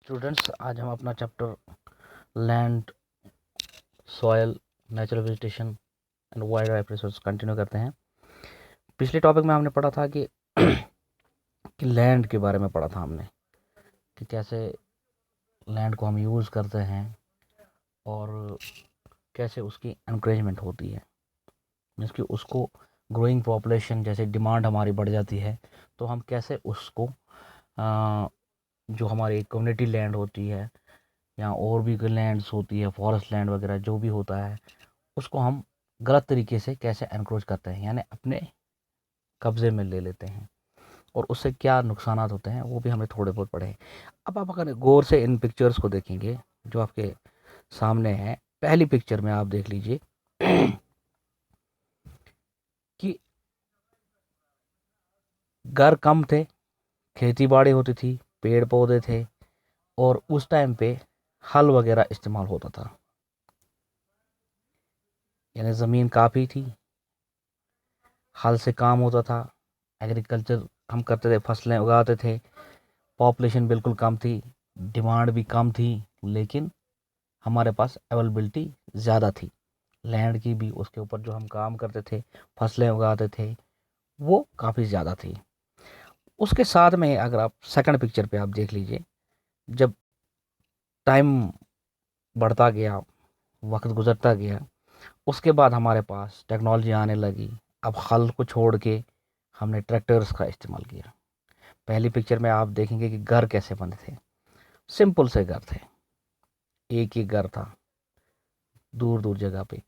Students, आज हम अपना chapter land, soil, natural vegetation and wild life resource continue करते हैं। पिछले टॉपिक में हमने पढ़ा था कि लैंड के बारे में पढ़ा था हमने कि कैसे लैंड को हम यूज़ करते हैं और कैसे उसकी एनकरेजमेंट होती है। मीन्स कि उसको ग्रोइंग पॉपुलेशन जैसे डिमांड हमारी बढ़ जाती है तो हम कैसे उसको जो हमारी कम्युनिटी लैंड होती है या और भी लैंड्स होती है, फॉरेस्ट लैंड वगैरह जो भी होता है, उसको हम गलत तरीके से कैसे एनक्रोच करते हैं, यानी अपने कब्जे में ले लेते हैं और उससे क्या नुकसानात होते हैं वो भी हमें थोड़े बहुत पढ़े हैं। अब आप अगर गौर से इन पिक्चर्स को देखेंगे जो आपके सामने है, पहली पिक्चर में आप देख लीजिए कि घर कम थे, खेती बाड़ी होती थी, पेड़ पौधे थे और उस टाइम पे हल वगैरह इस्तेमाल होता था, यानी ज़मीन काफ़ी थी, हल से काम होता था, एग्रीकल्चर हम करते थे, फसलें उगाते थे, पॉपुलेशन बिल्कुल कम थी, डिमांड भी कम थी, लेकिन हमारे पास अवेलेबिलिटी ज़्यादा थी लैंड की भी। उसके ऊपर जो हम काम करते थे, फसलें उगाते थे, वो काफ़ी ज़्यादा थी। उसके साथ में अगर आप सेकंड पिक्चर पे आप देख लीजिए, जब टाइम बढ़ता गया, वक्त गुजरता गया, उसके बाद हमारे पास टेक्नोलॉजी आने लगी। अब हल को छोड़ के हमने ट्रैक्टर्स का इस्तेमाल किया। पहली पिक्चर में आप देखेंगे कि घर कैसे बने थे, सिंपल से घर थे, एक ही घर था दूर दूर जगह पे।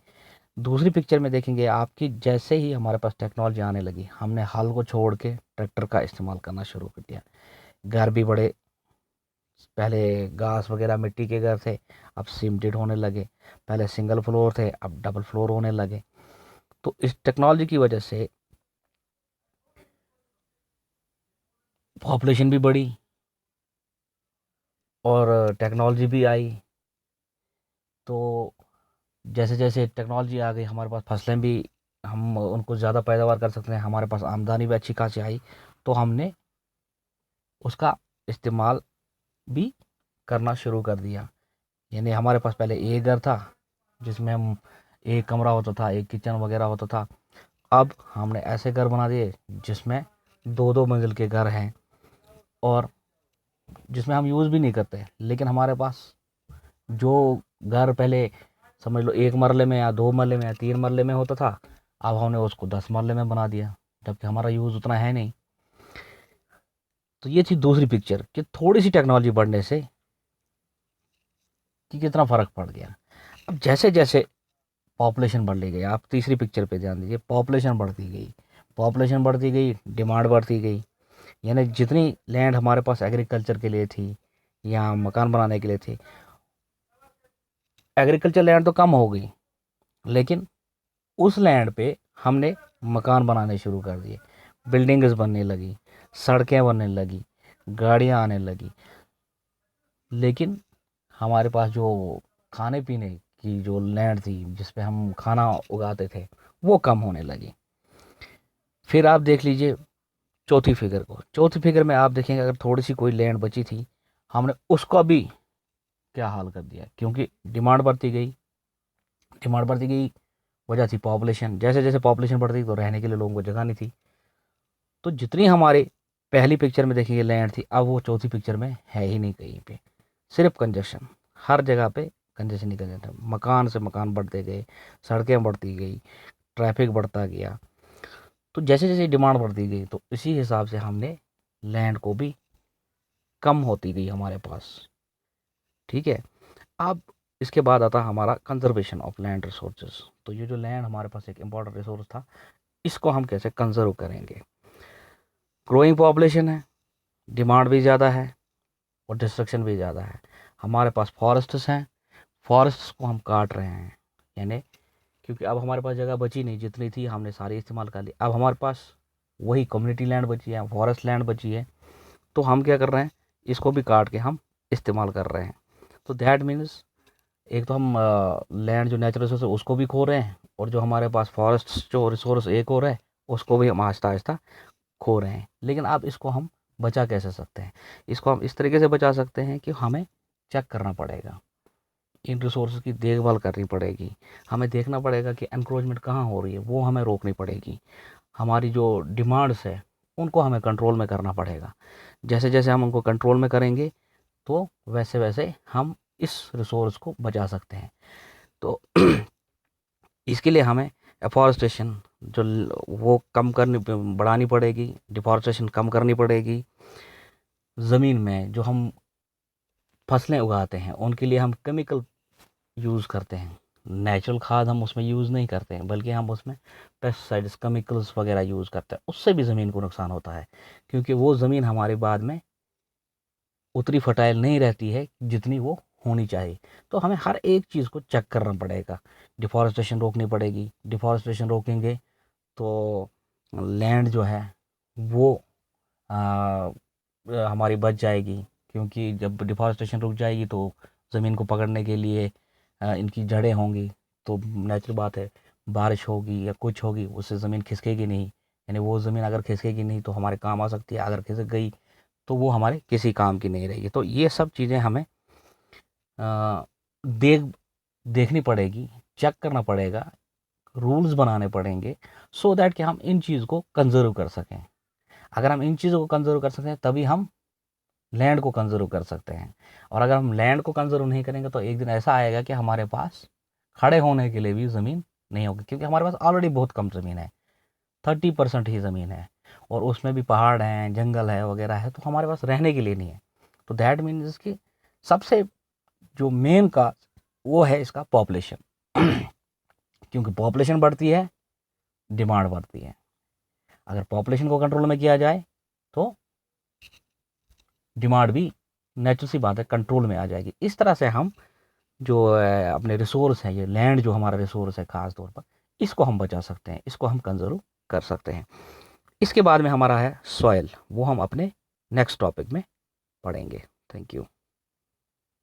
दूसरी पिक्चर में देखेंगे आपकी, जैसे ही हमारे पास टेक्नोलॉजी आने लगी, हमने हल को छोड़ के ट्रैक्टर का इस्तेमाल करना शुरू कर दिया। घर भी बड़े, पहले घास वगैरह मिट्टी के घर थे, अब सीमेंटेड होने लगे। पहले सिंगल फ्लोर थे, अब डबल फ्लोर होने लगे। तो इस टेक्नोलॉजी की वजह से पॉपुलेशन भी बढ़ी और टेक्नोलॉजी भी आई। तो जैसे जैसे टेक्नोलॉजी आ गई, हमारे पास फसलें भी, हम उनको ज़्यादा पैदावार कर सकते हैं, हमारे पास आमदनी भी अच्छी खासी आई। तो हमने उसका इस्तेमाल भी करना शुरू कर दिया। यानी हमारे पास पहले एक घर था जिसमें हम, एक कमरा होता था, एक किचन वगैरह होता था। अब हमने ऐसे घर बना दिए जिसमें दो दो मंजिल के घर हैं और जिसमें हम यूज़ भी नहीं करते, लेकिन हमारे पास जो घर पहले समझ लो एक मरले में या दो मरले में या तीन मरले में होता था, अब हमने उसको 10 मरले में बना दिया, जबकि हमारा यूज़ उतना है नहीं। तो ये थी दूसरी पिक्चर कि थोड़ी सी टेक्नोलॉजी बढ़ने से कि कितना फ़र्क पड़ गया। अब जैसे जैसे पॉपुलेशन बढ़ती गई, आप तीसरी पिक्चर पे ध्यान दीजिए, पॉपुलेशन बढ़ती गई, पॉपुलेशन बढ़ती गई, डिमांड बढ़ती गई। यानी जितनी लैंड हमारे पास एग्रीकल्चर के लिए थी या मकान बनाने के लिए थी, एग्रीकल्चर लैंड तो कम हो गई, लेकिन उस लैंड पे हमने मकान बनाने शुरू कर दिए, बिल्डिंग्स बनने लगी, सड़कें बनने लगी, गाड़ियाँ आने लगी। लेकिन हमारे पास जो खाने पीने की जो लैंड थी जिस पे हम खाना उगाते थे, वो कम होने लगी। फिर आप देख लीजिए चौथी फिगर को, चौथी फिगर में आप देखेंगे अगर थोड़ी सी कोई लैंड बची थी, हमने उसका भी क्या हाल कर दिया, क्योंकि डिमांड बढ़ती गई, डिमांड बढ़ती गई, वजह थी पॉपुलेशन। जैसे जैसे पॉपुलेशन बढ़ती तो रहने के लिए लोगों को जगह नहीं थी। तो जितनी हमारे पहली पिक्चर में देखिए लैंड थी, अब वो चौथी पिक्चर में है ही नहीं कहीं पे, सिर्फ कंजक्शन, हर जगह पे कंजक्शन ही कंजक्शन, मकान से मकान बढ़ते गए, सड़कें बढ़ती गई, ट्रैफिक बढ़ता गया। तो जैसे जैसे डिमांड बढ़ती गई तो इसी हिसाब से हमने लैंड को भी कम होती गई हमारे पास। ठीक है। अब इसके बाद आता हमारा कंजर्वेशन ऑफ लैंड रिसोर्सेज। तो ये जो लैंड हमारे पास एक इम्पॉर्टेंट रिसोर्स था, इसको हम कैसे कंजर्व करेंगे। ग्रोइंग पॉपुलेशन है, डिमांड भी ज़्यादा है और डिस्ट्रक्शन भी ज़्यादा है। हमारे पास फॉरेस्ट्स हैं, फॉरेस्ट्स को हम काट रहे हैं, यानी क्योंकि अब हमारे पास जगह बची नहीं, जितनी थी हमने सारी इस्तेमाल कर ली। अब हमारे पास वही कम्युनिटी लैंड बची है, फॉरेस्ट लैंड बची है, तो हम क्या कर रहे हैं, इसको भी काट के हम इस्तेमाल कर रहे हैं। तो दैट मीन्स एक तो हम लैंड जो नेचुरल रिसोर्स है उसको भी खो रहे हैं, और जो हमारे पास फॉरेस्ट जो रिसोर्स एक हो रहा है उसको भी हम आहिस्ता आहिस्ता खो रहे हैं। लेकिन अब इसको हम बचा कैसे सकते हैं? इसको हम इस तरीके से बचा सकते हैं कि हमें चेक करना पड़ेगा, इन रिसोर्स की देखभाल करनी पड़ेगी, हमें देखना पड़ेगा कि एनक्रोचमेंट कहाँ हो रही है, वो हमें रोकनी पड़ेगी, हमारी जो डिमांड्स है उनको हमें कंट्रोल में करना पड़ेगा। जैसे जैसे हम उनको कंट्रोल में करेंगे तो वैसे वैसे हम इस रिसोर्स को बचा सकते हैं। तो इसके लिए हमें एफॉरेस्टेशन जो वो कम करनी बढ़ानी पड़ेगी, डिफॉरेस्टेशन कम करनी पड़ेगी। ज़मीन में जो हम फसलें उगाते हैं उनके लिए हम केमिकल यूज़ करते हैं, नेचुरल खाद हम उसमें यूज़ नहीं करते हैं, बल्कि हम उसमें पेस्टिसाइड्स केमिकल्स वगैरह यूज़ करते हैं। उससे भी ज़मीन को नुकसान होता है, क्योंकि वो ज़मीन हमारे बाद में उतनी फर्टाइल नहीं रहती है जितनी वो होनी चाहिए। तो हमें हर एक चीज़ को चेक करना पड़ेगा, डिफॉरेस्टेशन रोकनी पड़ेगी। डिफॉरेस्टेशन रोकेंगे तो लैंड जो है वो आ, हमारी बच जाएगी, क्योंकि जब डिफॉरेस्टेशन रुक जाएगी तो ज़मीन को पकड़ने के लिए इनकी जड़ें होंगी, तो नेचुरल बात है बारिश होगी या कुछ होगी उससे ज़मीन खिसकेगी नहीं, यानी वो ज़मीन अगर खिसकेगी नहीं तो हमारे काम आ सकती है, अगर खिसक गई तो वो हमारे किसी काम की नहीं रहेगी। तो ये सब चीज़ें हमें अ, देख देखनी पड़ेगी, चेक करना पड़ेगा, रूल्स बनाने पड़ेंगे, सो दैट कि हम इन चीज़ को कंज़र्व कर सकें। अगर हम इन चीज़ों को कंज़र्व कर सकते हैं तभी हम लैंड को कंज़र्व कर सकते हैं। और अगर हम लैंड को कंज़र्व नहीं करेंगे तो एक दिन ऐसा आएगा कि हमारे पास खड़े होने के लिए भी ज़मीन नहीं होगी, क्योंकि हमारे पास ऑलरेडी बहुत कम ज़मीन है, 30% ही ज़मीन है, और उसमें भी पहाड़ हैं, जंगल है वगैरह है, तो हमारे पास रहने के लिए नहीं है। तो दैट मीन्स कि सबसे जो मेन का वो है इसका पॉपुलेशन। क्योंकि पॉपुलेशन बढ़ती है, डिमांड बढ़ती है। अगर पॉपुलेशन को कंट्रोल में किया जाए तो डिमांड भी नेचुरल सी बात है कंट्रोल में आ जाएगी। इस तरह से हम जो अपने रिसोर्स है, ये लैंड जो हमारा रिसोर्स है खास तौर पर, इसको हम बचा सकते हैं, इसको हम कंजर्व कर सकते हैं। इसके बाद में हमारा है सॉइल, वो हम अपने नेक्स्ट टॉपिक में पढ़ेंगे। Thank you.